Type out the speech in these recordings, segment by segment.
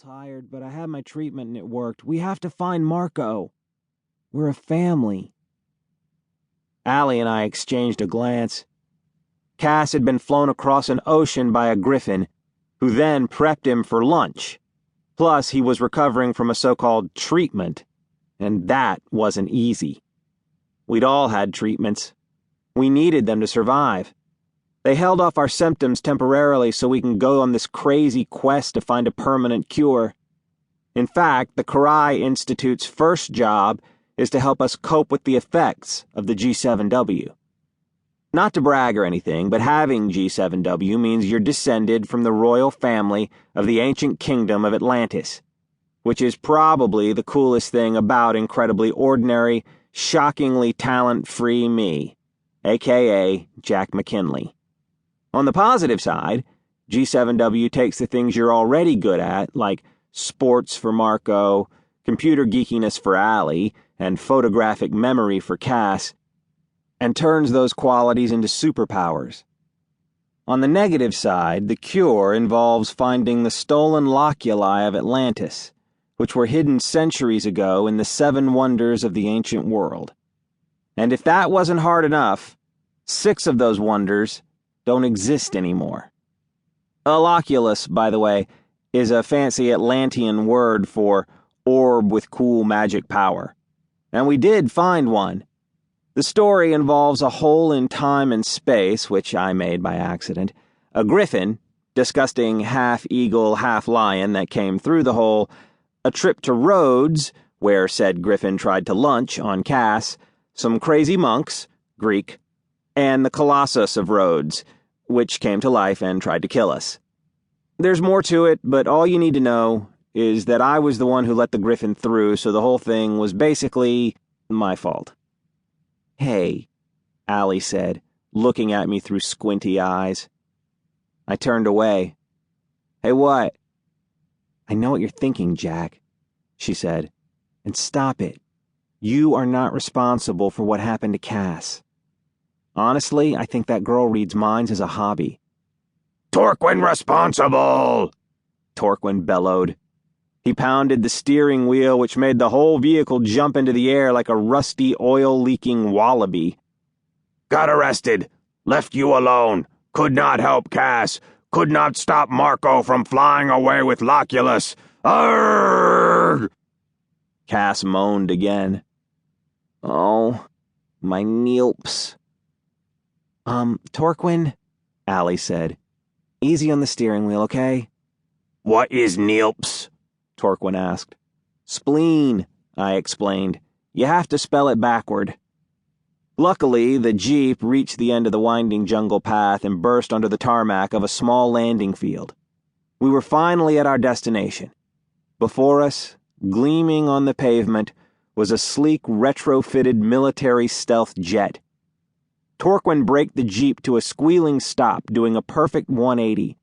tired, but I had my treatment and it worked. We have to find Marco. We're a family. Allie and I exchanged a glance. Cass had been flown across an ocean by a griffin, who then prepped him for lunch. Plus, he was recovering from a so-called treatment, and that wasn't easy. We'd all had treatments. We needed them to survive. They held off our symptoms temporarily so we can go on this crazy quest to find a permanent cure. In fact, the Karai Institute's first job is to help us cope with the effects of the G7W. Not to brag or anything, but having G7W means you're descended from the royal family of the ancient kingdom of Atlantis, which is probably the coolest thing about incredibly ordinary, shockingly talent-free me, aka Jack McKinley. On the positive side, G7W takes the things you're already good at, like sports for Marco, computer geekiness for Allie, and photographic memory for Cass, and turns those qualities into superpowers. On the negative side, the cure involves finding the stolen loculi of Atlantis, which were hidden centuries ago in the 7 wonders of the ancient world. And if that wasn't hard enough, 6 of those wonders don't exist anymore. A loculus, by the way, is a fancy Atlantean word for orb with cool magic power. And we did find one. The story involves a hole in time and space, which I made by accident, a griffin, disgusting half-eagle, half-lion that came through the hole, a trip to Rhodes, where said griffin tried to lunch on Cass, some crazy monks, Greek, and the Colossus of Rhodes, which came to life and tried to kill us. There's more to it, but all you need to know is that I was the one who let the griffin through, so the whole thing was basically my fault. "Hey," Allie said, looking at me through squinty eyes. I turned away. "Hey, what?" "I know what you're thinking, Jack," she said, "and stop it. You are not responsible for what happened to Cass. Honestly, I think that girl reads minds as a hobby." "Torquin responsible!" Torquin bellowed. He pounded the steering wheel, which made the whole vehicle jump into the air like a rusty, oil-leaking wallaby. "Got arrested. Left you alone. Could not help Cass. Could not stop Marco from flying away with Loculus. Arrgh!" Cass moaned again. "Oh, my neelps." Torquin," Allie said. "Easy on the steering wheel, okay?" "What is neelps?" Torquin asked. "Spleen," I explained. "You have to spell it backward." Luckily, the Jeep reached the end of the winding jungle path and burst onto the tarmac of a small landing field. We were finally at our destination. Before us, gleaming on the pavement, was a sleek, retrofitted military stealth jet. Torquin braked the Jeep to a squealing stop, doing a perfect 180.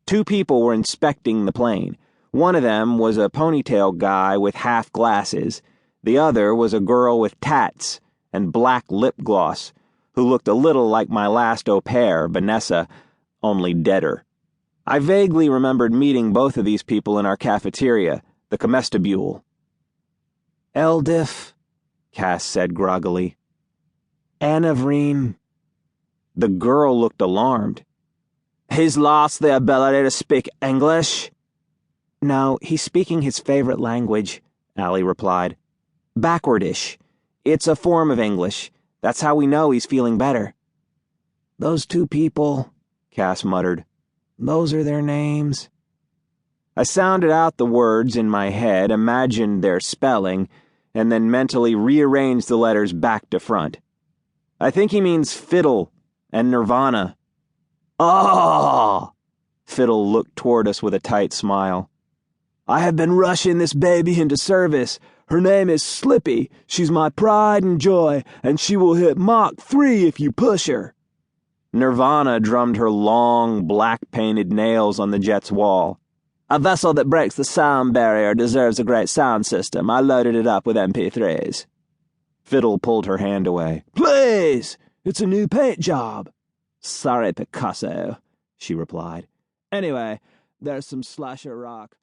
2 people were inspecting the plane. One of them was a ponytail guy with half glasses. The other was a girl with tats and black lip gloss, who looked a little like my last au pair, Vanessa, only deader. I vaguely remembered meeting both of these people in our cafeteria, the comestibule. "Eldif," Cass said groggily. "Anavreen." The girl looked alarmed. "He's lost the ability to speak English?" "No, he's speaking his favorite language," Allie replied. "Backwardish. It's a form of English. That's how we know he's feeling better." "Those 2 people," Cass muttered. "Those are their names." I sounded out the words in my head, imagined their spelling, and then mentally rearranged the letters back to front. "I think he means fiddle and nirvana." "Oh!" Fiddle looked toward us with a tight smile. "I have been rushing this baby into service. Her name is Slippy. She's my pride and joy, and she will hit Mach 3 if you push her." Nirvana drummed her long, black-painted nails on the jet's wall. "A vessel that breaks the sound barrier deserves a great sound system. I loaded it up with MP3s. Fiddle pulled her hand away. "Please! It's a new paint job." "Sorry, Picasso," she replied. "Anyway, there's some slasher rock."